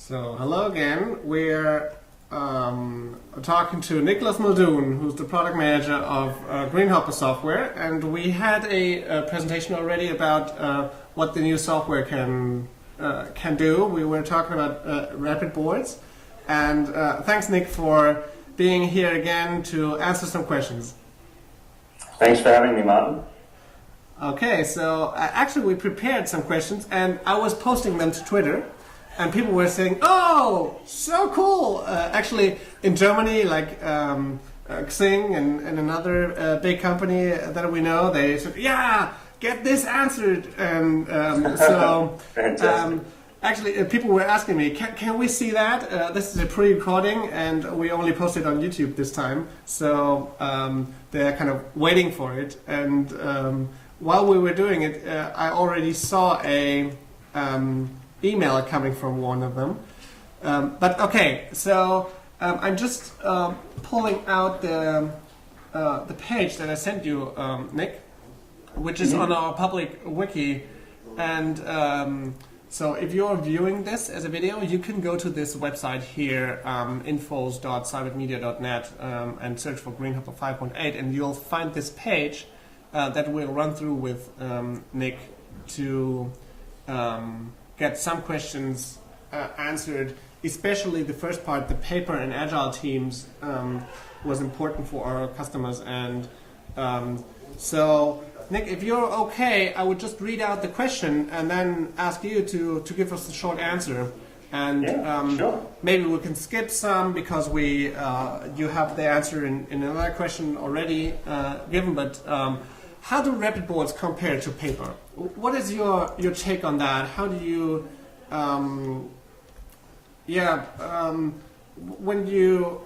So, hello again. We're talking to Nicholas Muldoon, who's the product manager of Greenhopper Software, and we had a presentation already about what the new software can do. We were talking about rapid boards, and thanks, Nick, for being here again to answer some questions. Thanks for having me, Martin. Okay, so actually we prepared some questions, and I was posting them to Twitter. And people were saying, "Oh, so cool!" Actually, in Germany, like Xing and another big company that we know, they said, "Yeah, get this answered." And actually, people were asking me, "Can we see that?" This is a pre-recording, and we only posted on YouTube this time, so they're kind of waiting for it. And while we were doing it, I already saw a email coming from one of them. But okay, so I'm just pulling out the page that I sent you, Nick, which is on our public wiki. And so if you're viewing this as a video, you can go to this website here, infos.seibertmedia.net, and search for Greenhopper 5.8, and you'll find this page that we'll run through with Nick to get some questions answered, especially the first part, the paper and agile teams was important for our customers. And so, Nick, if you're okay, I would just read out the question and then ask you to give us a short answer. And sure. Maybe we can skip some because you have the answer in another question already given, but how do rapid boards compare to paper? What is your take on that? How do you, when you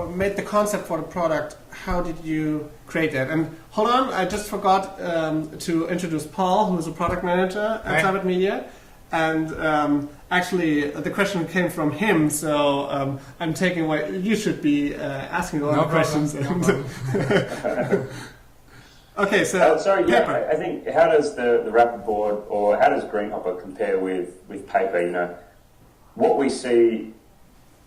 made the concept for the product, how did you create that? And hold on, I just forgot to introduce Paul, who's a product manager at Seibert Media. And actually, the question came from him, so I'm taking away. You should be asking all the questions. Okay, so I think how does the rapid board, or how does Greenhopper compare with paper? You know, what we see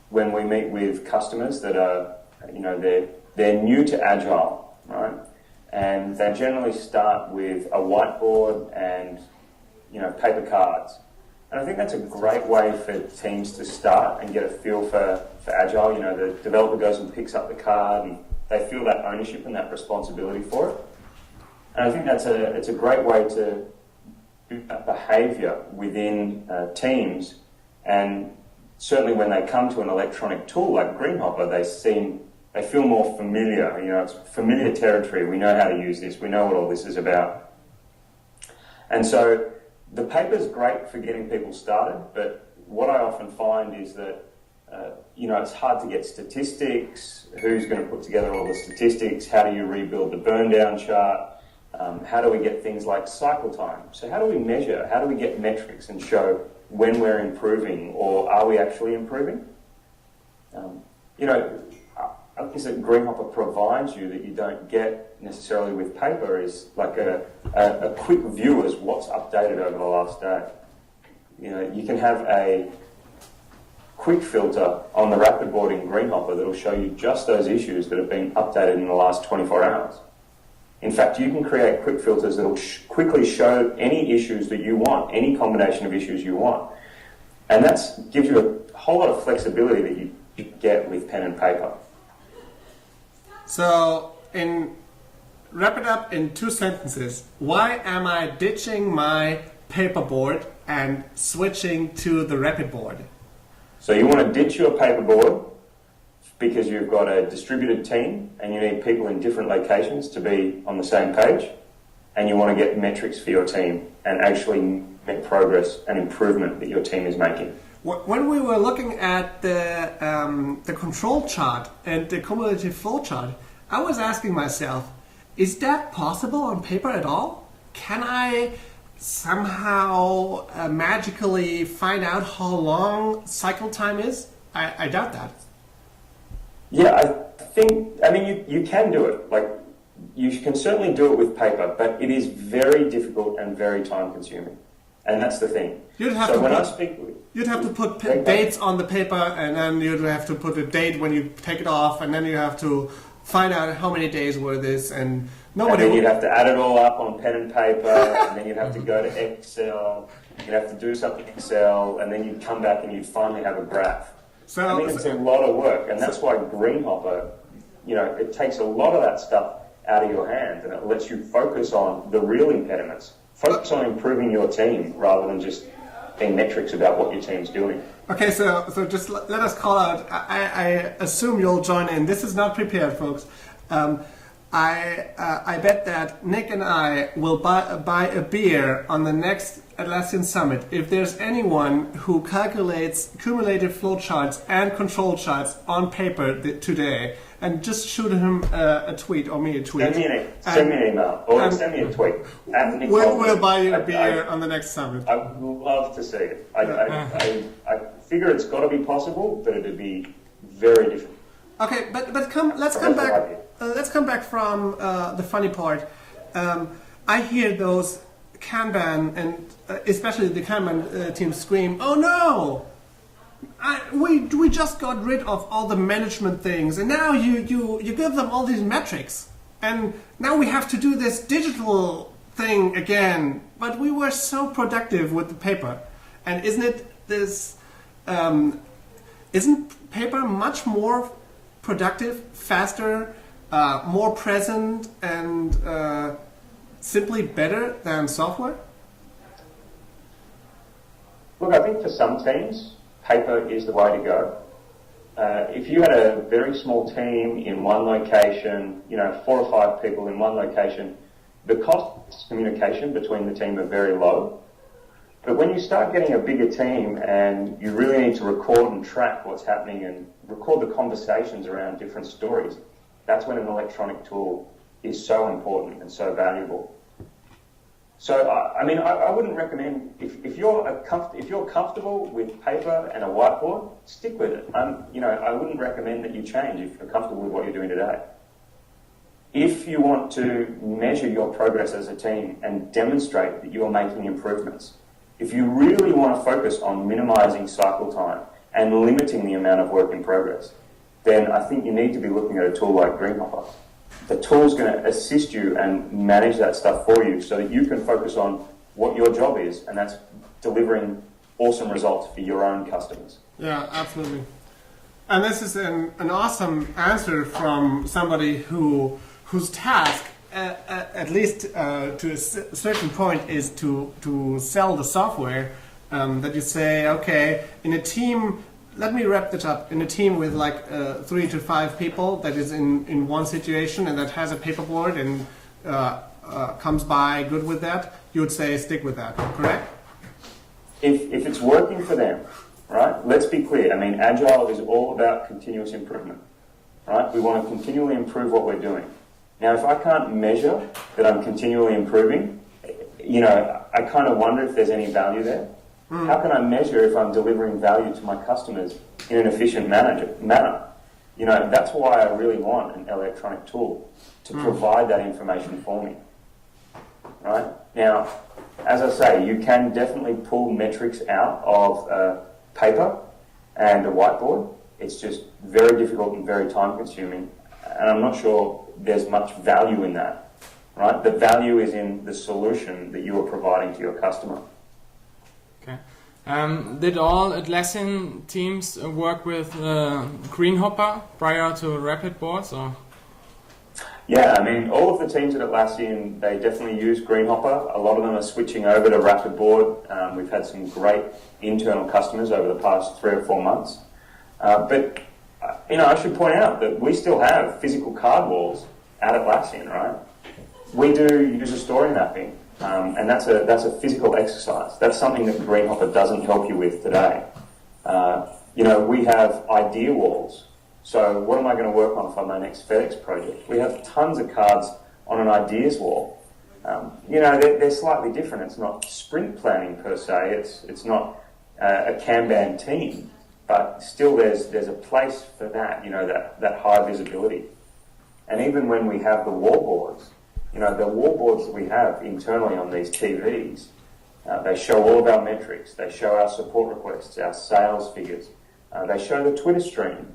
when we meet with customers that are, you know, they're new to agile, right? And they generally start with a whiteboard and, you know, paper cards. And I think that's a great way for teams to start and get a feel for agile. You know, the developer goes and picks up the card and they feel that ownership and that responsibility for it. And I think it's a great way to do that behaviour within teams. And certainly when they come to an electronic tool like Greenhopper, they feel more familiar. You know, it's familiar territory. We know how to use this. We know what all this is about. And so the paper's great for getting people started, but what I often find is that you know, it's hard to get statistics. Who's going to put together all the statistics? How do you rebuild the burn down chart? How do we get things like cycle time? So how do we measure? How do we get metrics and show when we're improving, or are we actually improving? You know, things that Greenhopper provides you that you don't get necessarily with paper is like a quick view as what's updated over the last day. You know, you can have a quick filter on the rapid board in Greenhopper that'll show you just those issues that have been updated in the last 24 hours. In fact, you can create quick filters that will quickly show any issues that you want, any combination of issues you want. And that gives you a whole lot of flexibility that you get with pen and paper. So, wrap it up in 2 sentences. Why am I ditching my paperboard and switching to the rapid board? So you want to ditch your paperboard because you've got a distributed team and you need people in different locations to be on the same page, and you want to get metrics for your team and actually make progress and improvement that your team is making. When we were looking at the control chart and the cumulative flow chart, I was asking myself, is that possible on paper at all? Can I somehow magically find out how long cycle time is? I doubt that. Yeah, I mean, you can do it. Like, you can certainly do it with paper, but it is very difficult and very time consuming. And that's the thing. You'd have to put dates on the paper, and then you'd have to put a date when you take it off, and then you have to find out how many days were this, and then you'd have to add it all up on pen and paper, and then you'd have to go to Excel, you'd have to do something in Excel, and then you'd come back and you'd finally have a graph. So it's a lot of work, and that's why Greenhopper, it takes a lot of that stuff out of your hands, and it lets you focus on the real impediments. Focus on improving your team rather than just being metrics about what your team's doing. Okay, so just let us call out. I assume you'll join in. This is not prepared, folks. I bet that Nick and I will buy a beer on the next Atlassian Summit if there's anyone who calculates cumulative flowcharts and control charts on paper today, and just shoot him a tweet or me a tweet. Send me an email or send me a tweet. We'll buy you a beer on the next summit. I would love to see it. I figure it's got to be possible, but it'd be very different. Okay, but let's come back. Let's come back from the funny part. I hear those Kanban and especially the Kanban team scream, "Oh no! We just got rid of all the management things, and now you give them all these metrics, and now we have to do this digital thing again. But we were so productive with the paper, and isn't paper much more productive, faster, more present, and simply better than software?" Look, I think for some teams, paper is the way to go. If you had a very small team in one location, 4 or 5 people in one location, the cost of communication between the team are very low. But when you start getting a bigger team and you really need to record and track what's happening and record the conversations around different stories, that's when an electronic tool is so important and so valuable. So, I wouldn't recommend, if you're comfortable with paper and a whiteboard, stick with it. I wouldn't recommend that you change if you're comfortable with what you're doing today. If you want to measure your progress as a team and demonstrate that you are making improvements, if you really want to focus on minimizing cycle time and limiting the amount of work in progress, then I think you need to be looking at a tool like Greenhopper. The tool's going to assist you and manage that stuff for you so that you can focus on what your job is, and that's delivering awesome results for your own customers. Yeah, absolutely. And this is an awesome answer from somebody whose task, at least to a certain point, is to sell the software. That you say, okay, in a team, let me wrap this up. In a team with like 3 to 5 people that is in one situation and that has a paperboard and comes by good with that, you would say stick with that, correct? If it's working for them, right? Let's be clear. Agile is all about continuous improvement, right? We want to continually improve what we're doing. Now, if I can't measure that I'm continually improving, I kind of wonder if there's any value there. How can I measure if I'm delivering value to my customers in an efficient manner? That's why I really want an electronic tool to provide that information for me. Right? Now, as I say, you can definitely pull metrics out of paper and a whiteboard. It's just very difficult and very time consuming, and I'm not sure there's much value in that. Right? The value is in the solution that you are providing to your customer. Okay. Did all Atlassian teams work with Greenhopper prior to Rapid Boards? Or? Yeah, all of the teams at Atlassian, they definitely use Greenhopper. A lot of them are switching over to Rapid Board. We've had some great internal customers over the past 3 or 4 months. But I should point out that we still have physical card walls at Atlassian, right? We do user story mapping. And that's a physical exercise. That's something that Greenhopper doesn't help you with today. We have idea walls. So what am I going to work on for my next FedEx project? We have tons of cards on an ideas wall. They're slightly different. It's not sprint planning per se. It's not a Kanban team, but still there's a place for that. That high visibility. And even when we have the wall boards. The wallboards that we have internally on these TVs, They show all of our metrics. They show our support requests, our sales figures. They show the Twitter stream.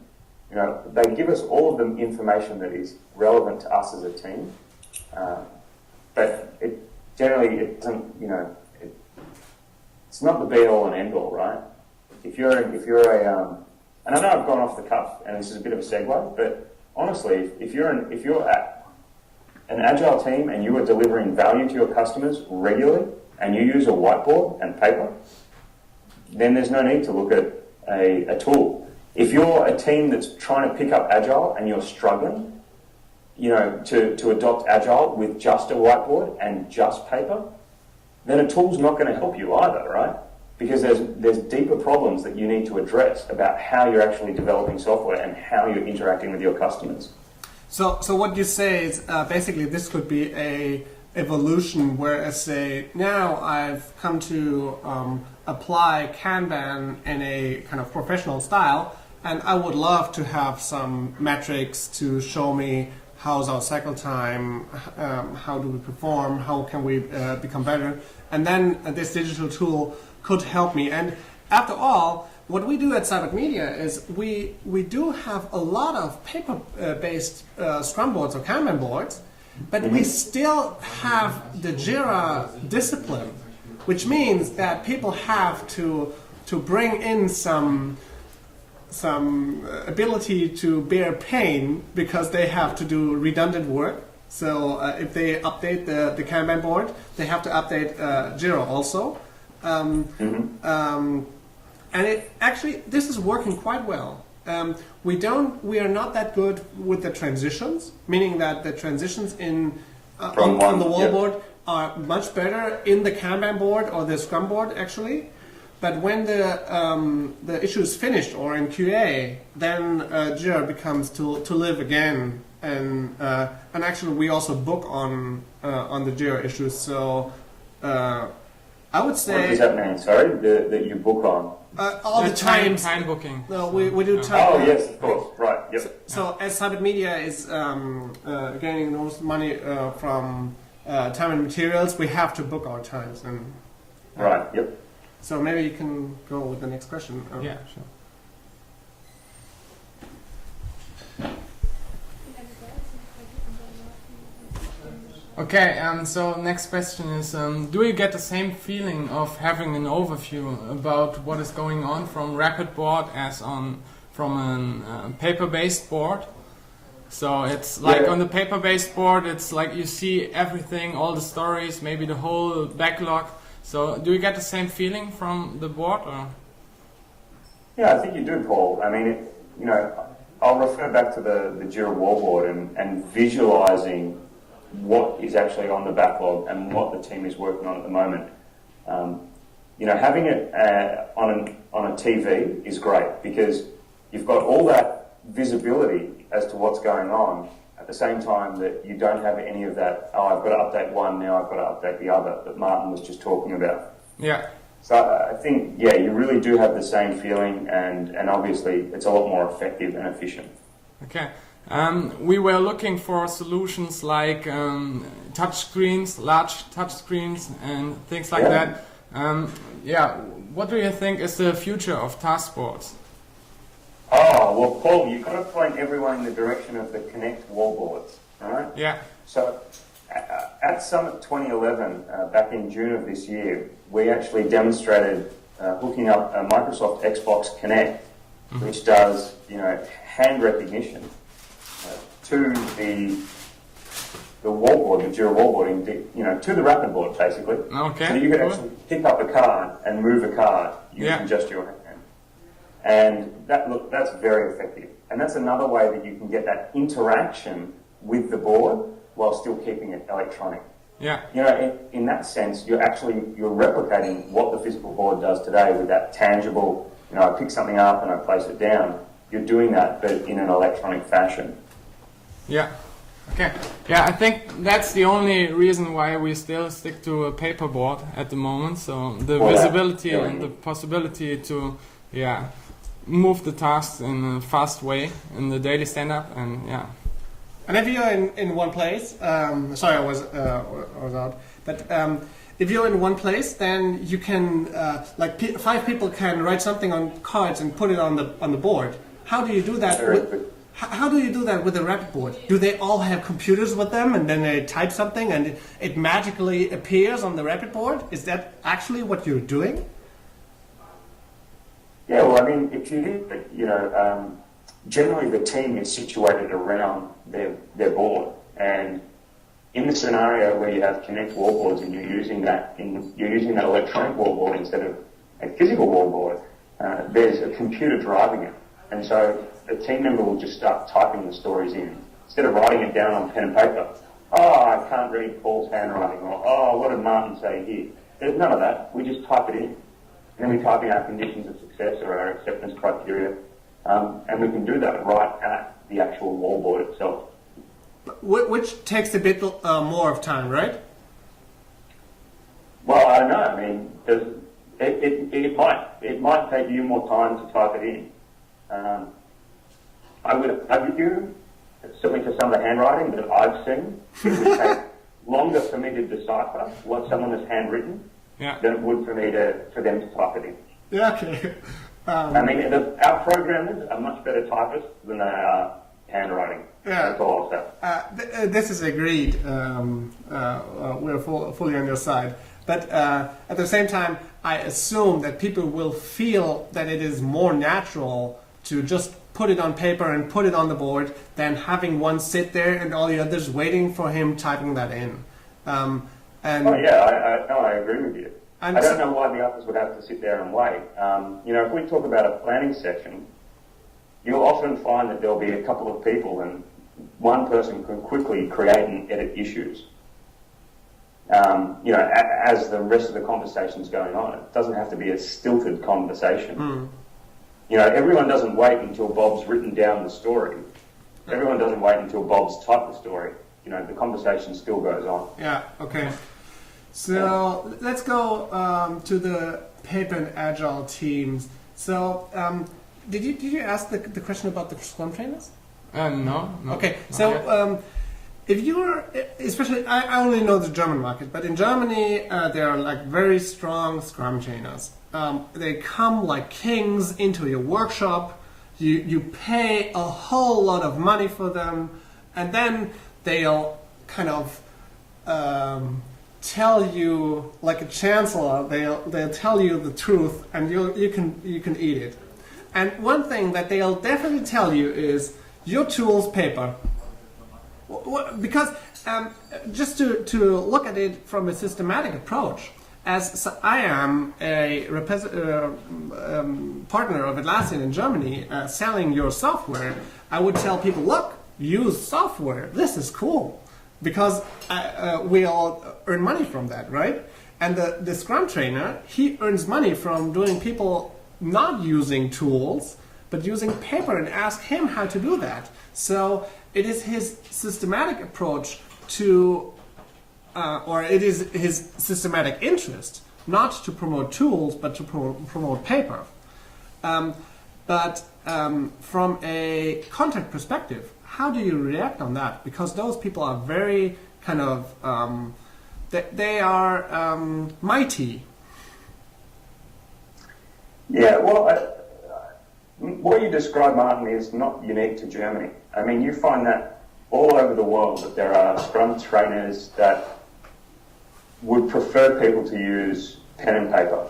You know, they give us all of the information that is relevant to us as a team. But it doesn't, you know, it's not the be all and end all, right? If you're and I know I've gone off the cuff, and this is a bit of a segue, but honestly, if you're an agile team and you are delivering value to your customers regularly, and you use a whiteboard and paper, then there's no need to look at a tool. If you're a team that's trying to pick up agile and you're struggling, you know, to adopt agile with just a whiteboard and just paper, then a tool's not going to help you either, right? Because there's deeper problems that you need to address about how you're actually developing software and how you're interacting with your customers. So what you say is basically this could be a evolution where, say, now I've come to apply Kanban in a kind of professional style, and I would love to have some metrics to show me how's our cycle time, how do we perform, how can we become better, and then this digital tool could help me. And after all, what we do at Seibert Media is we do have a lot of paper-based Scrum boards or Kanban boards, but we still have the Jira discipline, which means that people have to bring in some ability to bear pain because they have to do redundant work. So if they update the Kanban board, they have to update Jira also. And it actually, this is working quite well. We are not that good with the transitions, meaning that the transitions on the wall board are much better in the Kanban board or the Scrum board actually. But when the issue is finished or in QA, then Jira becomes to live again. And actually, we also book on the Jira issues. So I would say. What does that mean? Sorry, that you book on. All the times. Time booking. No, we do time. Oh yes, of course. Right. Yep. So as Seibert Media is gaining most money from time and materials, we have to book our times. And right. Yep. So maybe you can go with the next question. Yeah, sure. Okay, so next question is, do you get the same feeling of having an overview about what is going on from Rapid Board as from a paper-based board? So it's like on the paper-based board, it's like you see everything, all the stories, maybe the whole backlog. So do you get the same feeling from the board? Or? Yeah, I think you do, Paul. I mean, I'll refer back to the Jira wall board and visualizing what is actually on the backlog and what the team is working on at the moment. Having it on a TV is great because you've got all that visibility as to what's going on at the same time that you don't have any of that, I've got to update one, now I've got to update the other, that Martin was just talking about. Yeah. So I think, you really do have the same feeling and obviously it's a lot more effective and efficient. Okay. We were looking for solutions like touchscreens, large touchscreens and things like that. What do you think is the future of task boards? Oh, well, Paul, you've got to point everyone in the direction of the Connect wall boards, all right? Yeah. So at Summit 2011, back in June of this year, we actually demonstrated hooking up a Microsoft Xbox Connect, which does, hand recognition to the wall board, the Jira wall board, to the Rapid board, basically. Okay. So you can actually pick up a card and move a card using just your hand. And that's very effective. And that's another way that you can get that interaction with the board while still keeping it electronic. Yeah. In that sense, you're replicating what the physical board does today with that tangible, I pick something up and I place it down. You're doing that, but in an electronic fashion. Yeah. Okay. Yeah, I think that's the only reason why we still stick to a paper board at the moment. So the visibility and the possibility to, move the tasks in a fast way in the daily stand-up and And if you're in one place, sorry, I was out, but if you're in one place, then you can, five people can write something on cards and put it on the board. How do you do that? How do you do that with a rapid board? Do they all have computers with them and then they type something and it magically appears on the rapid board? Is that actually what you're doing? Yeah, well, I mean, if generally the team is situated around their board, and in the scenario where you have Connect wallboards and you're using that electronic wallboard instead of a physical wallboard, there's a computer driving it, and so the team member will just start typing the stories in instead of writing it down on pen and paper. Oh, I can't read Paul's handwriting, or oh, what did Martin say here? There's none of that. We just type it in, and then we type in our conditions of success or our acceptance criteria, and we can do that right at the actual wallboard itself. Which takes a bit more of time, right? Well, I don't know. I mean, it might take you more time to type it in. I would argue, certainly for some of the handwriting that I've seen, it would take longer for me to decipher what someone has handwritten than it would for them to type it in. Yeah, okay. I mean, our programmers are much better typists than they are handwriting. Yeah. That's all I'll say. This is agreed. We're fully on your side. But at the same time, I assume that people will feel that it is more natural to just put it on paper and put it on the board than having one sit there and all the others waiting for him typing that in. I agree with you. I don't know why the others would have to sit there and wait. If we talk about a planning session, you'll often find that there'll be a couple of people and one person can quickly create and edit issues. As the rest of the conversation's going on. It doesn't have to be a stilted conversation. Everyone doesn't wait until Bob's written down the story. Everyone doesn't wait until Bob's typed the story. The conversation still goes on. Yeah, okay. So let's go to the paper and agile teams. So did you ask the question about the Scrum trainers? No. Okay, so if you're, especially, I only know the German market, but in Germany there are like very strong Scrum trainers. They come like kings into your workshop. You pay a whole lot of money for them, and then they'll kind of tell you, like a chancellor, they'll tell you the truth, and you can eat it. And one thing that they'll definitely tell you is your tool's paper. Because just to look at it from a systematic approach, as I am a partner of Atlassian in Germany selling your software, I would tell people, look, use software. This is cool. Because we all earn money from that, right? And the Scrum trainer, he earns money from doing people not using tools, but using paper, and ask him how to do that. So it is his systematic approach to, or it is his systematic interest, not to promote tools, but to promote paper. But from a contact perspective, how do you react on that? Because those people are very kind of, they are mighty. Yeah, well, what you described, Martin, is not unique to Germany. I mean, you find that all over the world, that there are Scrum trainers that would prefer people to use pen and paper.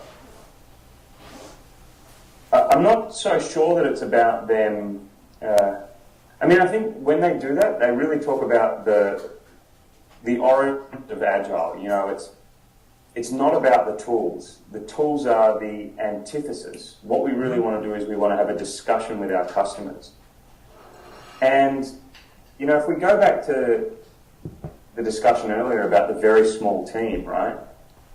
I'm not so sure that it's about them. I think when they do that, they really talk about the origin of agile. It's not about the tools. The tools are the antithesis. What we really want to do is we want to have a discussion with our customers. And, if we go back to the discussion earlier about the very small team, right?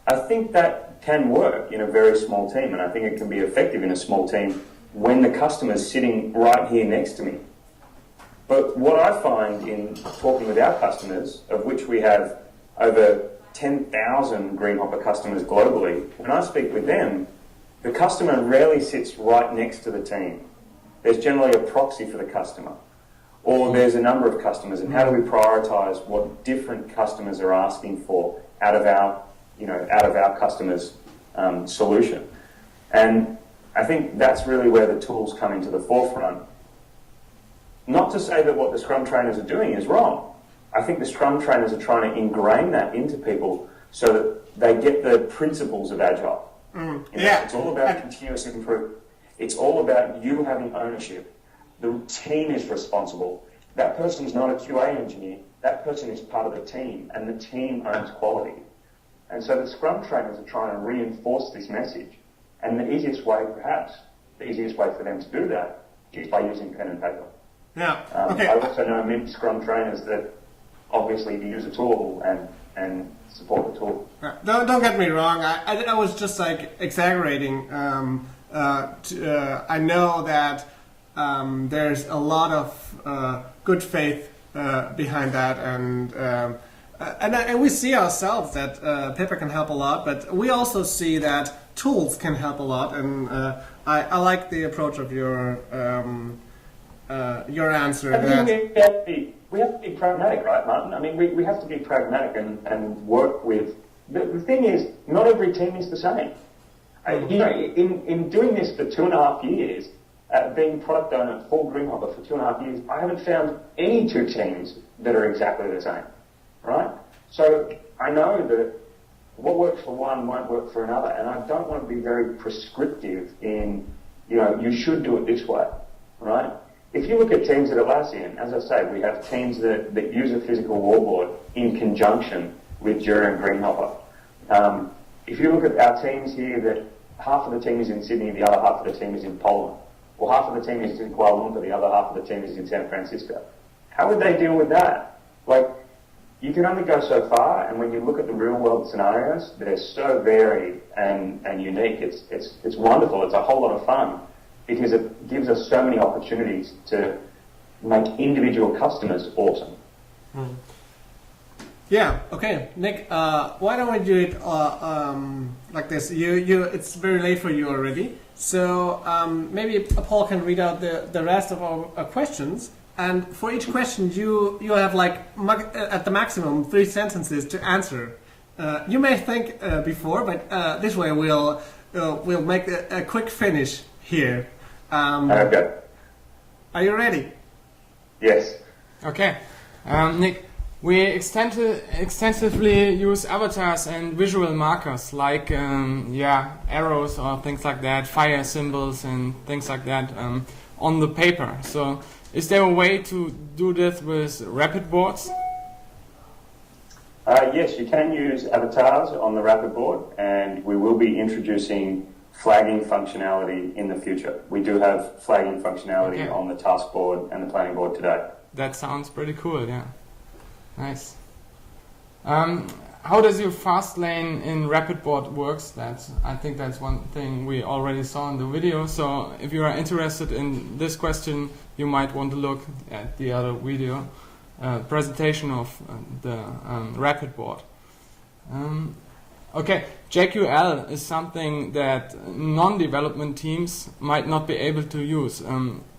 I think that can work in a very small team, and I think it can be effective in a small team when the customer's sitting right here next to me. But what I find in talking with our customers, of which we have over 10,000 Greenhopper customers globally, when I speak with them, the customer rarely sits right next to the team. There's generally a proxy for the customer. Or there's a number of customers, and how do we prioritise what different customers are asking for out of our out of our customers' solution. And I think that's really where the tools come into the forefront. Not to say that what the Scrum trainers are doing is wrong. I think the Scrum trainers are trying to ingrain that into people so that they get the principles of agile. It's all about continuous improvement. It's all about you having ownership. The team is responsible. That person is not a QA engineer. That person is part of the team, and the team owns quality. And so the Scrum trainers are trying to reinforce this message. And the easiest way for them to do that is by using pen and paper. Yeah. I also know many Scrum trainers that obviously use a tool and support the tool. Don't get me wrong. I was just like exaggerating. I know that there's a lot of good faith behind that, and we see ourselves that paper can help a lot, but we also see that tools can help a lot. And I like the approach of your answer. We have to be pragmatic, right, Martin? I mean, we have to be pragmatic and work with... The thing is, not every team is the same. In doing this for 2.5 years, being product owner for Greenhopper for 2.5 years, I haven't found any two teams that are exactly the same, right? So I know that what works for one won't work for another, and I don't want to be very prescriptive in, you should do it this way, right? If you look at teams at Atlassian, as I say, we have teams that use a physical wallboard in conjunction with Jira and Greenhopper. If you look at our teams here, that half of the team is in Sydney, the other half of the team is in Poland, or half of the team is in Kuala Lumpur, the other half of the team is in San Francisco. How would they deal with that? Like, you can only go so far, and when you look at the real-world scenarios, they're so varied and unique. It's wonderful. It's a whole lot of fun because it gives us so many opportunities to make individual customers awesome. Yeah. Okay, Nick. Why don't we do it like this? It's very late for you already, so maybe Paul can read out the rest of our questions. And for each question, you have like at the maximum 3 sentences to answer. You may think before, but this way we'll make a quick finish here. Okay. Are you ready? Yes. Okay, Nick. We extensively use avatars and visual markers like arrows or things like that, fire symbols and things like that on the paper. So, is there a way to do this with rapid boards? Yes, you can use avatars on the rapid board, and we will be introducing flagging functionality in the future. We do have flagging functionality on the task board and the planning board today. That sounds pretty cool, yeah. Nice. How does your fast lane in rapid board works? I think that's one thing we already saw in the video. So if you are interested in this question, you might want to look at the other video presentation of the rapid board. Okay, JQL is something that non-development teams might not be able to use.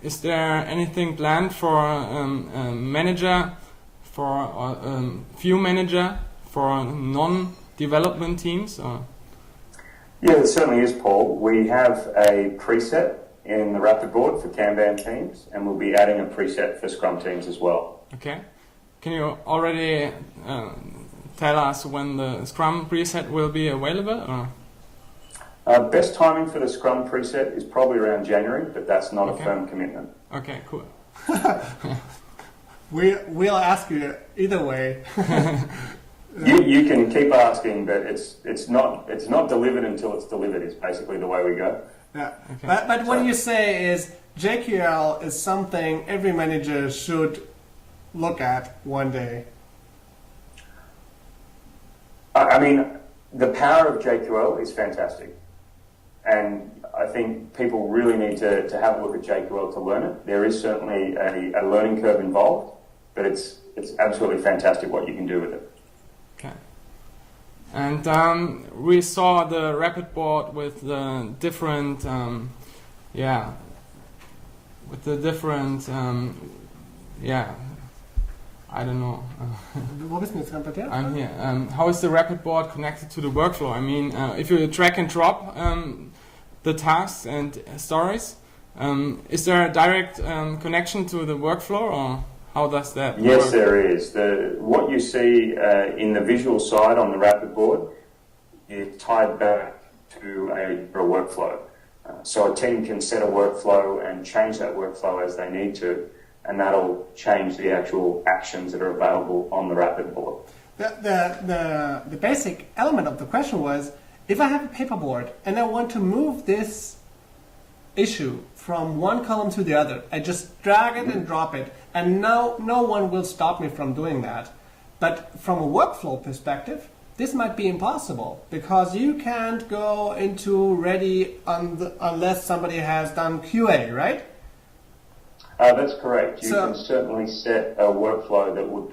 Is there anything planned for a manager, for a view manager, for non-development teams? Or? Yeah, there certainly is, Paul. We have a preset in the rapid board for Kanban teams, and we'll be adding a preset for Scrum teams as well. Okay. Can you already tell us when the Scrum preset will be available? Or? Best timing for the Scrum preset is probably around January, but that's not a firm commitment. Okay, cool. We'll ask you either way. You can keep asking, but it's not delivered until it's delivered. Is basically the way we go. Yeah, okay. But what you say is JQL is something every manager should look at one day. I mean, the power of JQL is fantastic, and I think people really need to have a look at JQL to learn it. There is certainly a learning curve involved, but it's absolutely fantastic what you can do with it. Okay. And we saw the rapid board with the different, I don't know. Wo bist du jetzt gerade? I'm here. How is the rapid board connected to the workflow? I mean, if you drag and drop the tasks and stories, is there a direct connection to the workflow, or how does that work? Yes, there is. What you see in the visual side on the rapid board is tied back to a workflow. So a team can set a workflow and change that workflow as they need to, and that'll change the actual actions that are available on the rapid board. The basic element of the question was, if I have a paper board and I want to move this issue from one column to the other, I just drag it and drop it, and no one will stop me from doing that. But from a workflow perspective, this might be impossible, because you can't go into ready unless somebody has done QA, right? That's correct. You can certainly set a workflow that would